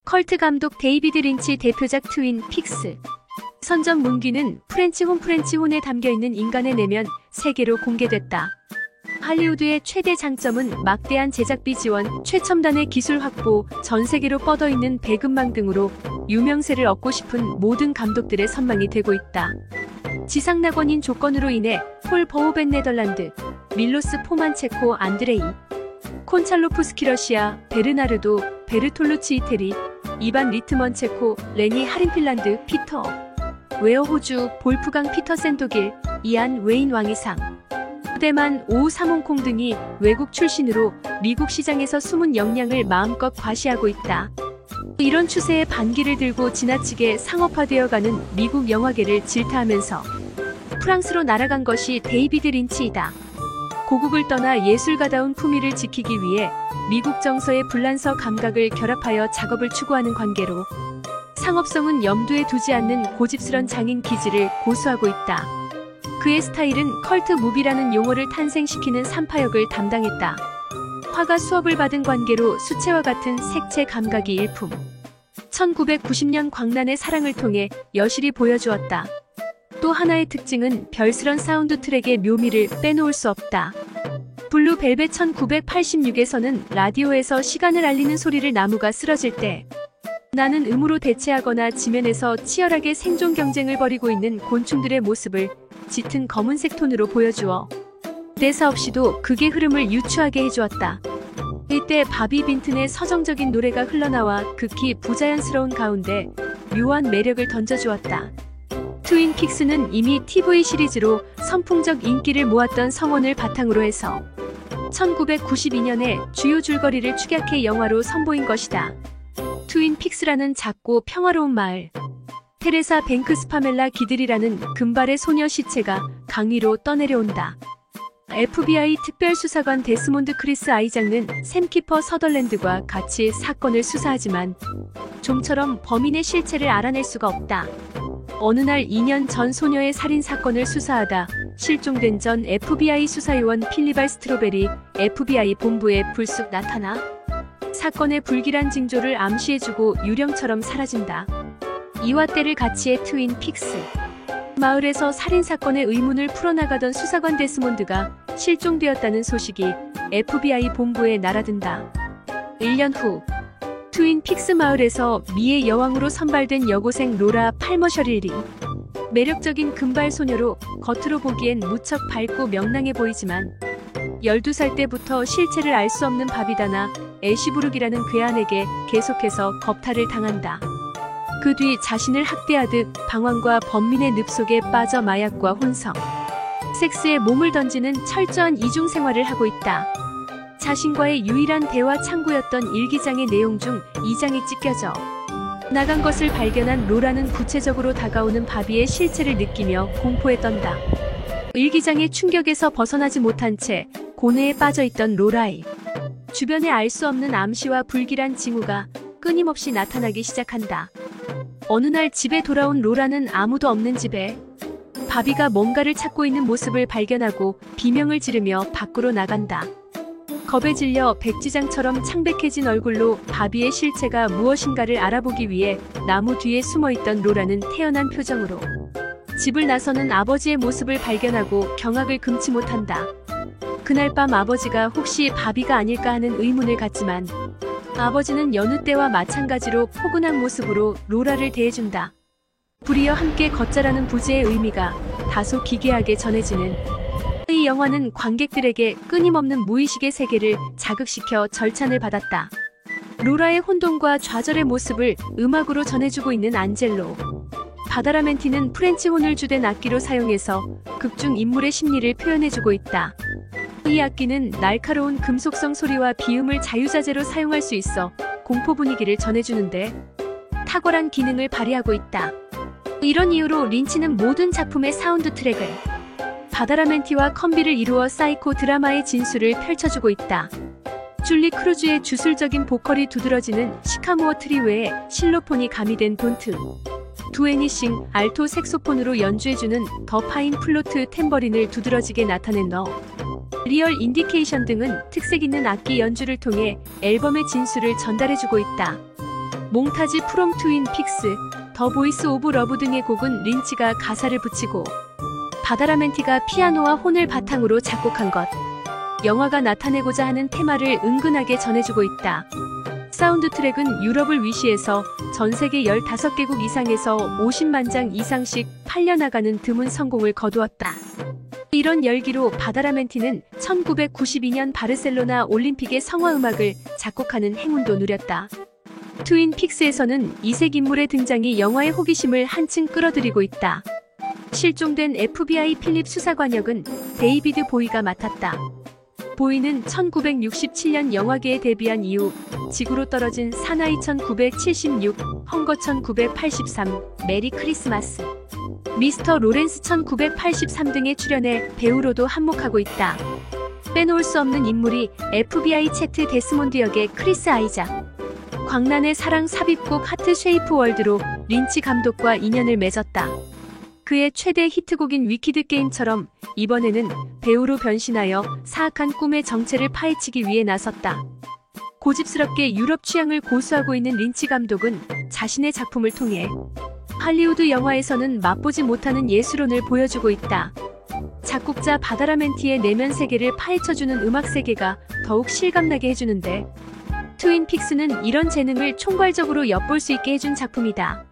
컬트 감독 데이비드 린치 대표작 트윈 픽스. 선전 문기는 프렌치 혼에 담겨있는 인간의 내면 세계로 공개됐다. 할리우드의 최대 장점은 막대한 제작비 지원, 최첨단의 기술 확보, 전 세계로 뻗어있는 배급망 등으로 유명세를 얻고 싶은 모든 감독들의 선망이 되고 있다. 지상낙원인 조건으로 인해 폴 버호벤 네덜란드, 밀로스 포만 체코 안드레이, 콘찰로프스키 러시아, 베르나르도, 베르톨루치 이태리, 이반 리트먼 체코, 레니 하린 핀란드, 피터 웨어 호주, 볼프강 피터센 독일, 이안 웨인 왕이상, 대만 오우사몽콩 등이 외국 출신으로 미국 시장에서 숨은 역량을 마음껏 과시하고 있다. 이런 추세에 반기를 들고 지나치게 상업화되어가는 미국 영화계를 질타하면서 프랑스로 날아간 것이 데이비드 린치이다. 고국을 떠나 예술가다운 품위를 지키기 위해 미국 정서의 불란서 감각을 결합하여 작업을 추구하는 관계로 상업성은 염두에 두지 않는 고집스런 장인 기질을 고수하고 있다. 그의 스타일은 컬트 무비라는 용어를 탄생시키는 산파역을 담당했다. 화가 수업을 받은 관계로 수채화 같은 색채 감각이 일품. 1990년 광란의 사랑을 통해 여실히 보여주었다. 또 하나의 특징은 별스런 사운드 트랙의 묘미를 빼놓을 수 없다. 블루 벨벳 1986에서는 라디오에서 시간을 알리는 소리를 나무가 쓰러질 때 나는 음으로 대체하거나 지면에서 치열하게 생존 경쟁을 벌이고 있는 곤충들의 모습을 짙은 검은색 톤으로 보여주어 대사 없이도 극의 흐름을 유추하게 해주었다. 이때 바비 빈튼의 서정적인 노래가 흘러나와 극히 부자연스러운 가운데 묘한 매력을 던져주었다. 트윈 픽스는 이미 TV 시리즈로 선풍적 인기를 모았던 성원을 바탕으로 해서 1992년에 주요 줄거리를 축약해 영화로 선보인 것이다. 트윈 픽스라는 작고 평화로운 마을. 테레사 뱅크스 파멜라 기들이라는 금발의 소녀 시체가 강위로 떠내려온다. FBI 특별수사관 데스몬드 크리스 아이작는 샘 키퍼 서덜랜드와 같이 사건을 수사하지만 좀처럼 범인의 실체를 알아낼 수가 없다. 어느 날 2년 전 소녀의 살인 사건을 수사하다 실종된 전 FBI 수사요원 필리발 스트로베리 FBI 본부에 불쑥 나타나 사건의 불길한 징조를 암시해주고 유령처럼 사라진다. 이와 때를 같이해 트윈 픽스. 마을에서 살인사건의 의문을 풀어나가던 수사관 데스몬드가 실종되었다는 소식이 FBI 본부에 날아든다. 1년 후 트윈 픽스 마을에서 미의 여왕으로 선발된 여고생 로라 팔머셔릴이 매력적인 금발 소녀로 겉으로 보기엔 무척 밝고 명랑해 보이지만 12살 때부터 실체를 알 수 없는 바비다나 애쉬브룩이라는 괴한에게 계속해서 겁탈을 당한다. 그 뒤 자신을 학대하듯 방황과 번민의 늪 속에 빠져 마약과 혼성, 섹스에 몸을 던지는 철저한 이중생활을 하고 있다. 자신과의 유일한 대화 창구였던 일기장의 내용 중 2장이 찢겨져 나간 것을 발견한 로라는 구체적으로 다가오는 바비의 실체를 느끼며 공포에 떤다. 일기장의 충격에서 벗어나지 못한 채 고뇌에 빠져있던 로라의 주변에 알 수 없는 암시와 불길한 징후가 끊임없이 나타나기 시작한다. 어느 날 집에 돌아온 로라는 아무도 없는 집에 바비가 뭔가를 찾고 있는 모습을 발견하고 비명을 지르며 밖으로 나간다. 겁에 질려 백지장처럼 창백해진 얼굴로 바비의 실체가 무엇인가를 알아보기 위해 나무 뒤에 숨어있던 로라는 태연한 표정으로 집을 나서는 아버지의 모습을 발견하고 경악을 금치 못한다. 그날 밤 아버지가 혹시 바비가 아닐까 하는 의문을 갖지만 아버지는 여느 때와 마찬가지로 포근한 모습으로 로라를 대해준다. 불이어 함께 걷자라는 부제의 의미가 다소 기괴하게 전해지는 이 영화는 관객들에게 끊임없는 무의식의 세계를 자극시켜 절찬을 받았다. 로라의 혼돈과 좌절의 모습을 음악으로 전해주고 있는 안젤로 바다라멘티는 프렌치 혼을 주된 악기로 사용해서 극중 인물의 심리를 표현해주고 있다. 이 악기는 날카로운 금속성 소리와 비음을 자유자재로 사용할 수 있어 공포 분위기를 전해주는데 탁월한 기능을 발휘하고 있다. 이런 이유로 린치는 모든 작품의 사운드 트랙을 바다라멘티와 컴비를 이루어 사이코 드라마의 진수를 펼쳐주고 있다. 줄리 크루즈의 주술적인 보컬이 두드러지는 시카모어 트리 외에 실로폰이 가미된 돈트, 두애니싱, 알토 색소폰으로 연주해주는 더 파인 플루트 탬버린을 두드러지게 나타낸 너, 리얼 인디케이션 등은 특색 있는 악기 연주를 통해 앨범의 진수를 전달해주고 있다. 몽타주 프롬 트윈 픽스, 더 보이스 오브 러브 등의 곡은 린치가 가사를 붙이고 바다라멘티가 피아노와 혼을 바탕으로 작곡한 것. 영화가 나타내고자 하는 테마를 은근하게 전해주고 있다. 사운드 트랙은 유럽을 위시해서 전 세계 15개국 이상에서 50만 장 이상씩 팔려나가는 드문 성공을 거두었다. 이런 열기로 바다라멘티는 1992년 바르셀로나 올림픽의 성화음악을 작곡하는 행운도 누렸다. 트윈 픽스에서는 이색 인물의 등장이 영화의 호기심을 한층 끌어들이고 있다. 실종된 FBI 필립 수사관역은 데이비드 보이가 맡았다. 보이는 1967년 영화계에 데뷔한 이후 지구로 떨어진 사나이 1976, 헝거 1983, 메리 크리스마스, 미스터 로렌스 1983 등에 출연해 배우로도 한몫하고 있다. 빼놓을 수 없는 인물이 FBI 채트 데스몬드 역의 크리스 아이작. 광란의 사랑 삽입곡 하트 쉐이프 월드로 린치 감독과 인연을 맺었다. 그의 최대 히트곡인 위키드 게임처럼 이번에는 배우로 변신하여 사악한 꿈의 정체를 파헤치기 위해 나섰다. 고집스럽게 유럽 취향을 고수하고 있는 린치 감독은 자신의 작품을 통해 할리우드 영화에서는 맛보지 못하는 예술혼을 보여주고 있다. 작곡자 바다라멘티의 내면 세계를 파헤쳐주는 음악 세계가 더욱 실감나게 해주는데 트윈 픽스는 이런 재능을 총괄적으로 엿볼 수 있게 해준 작품이다.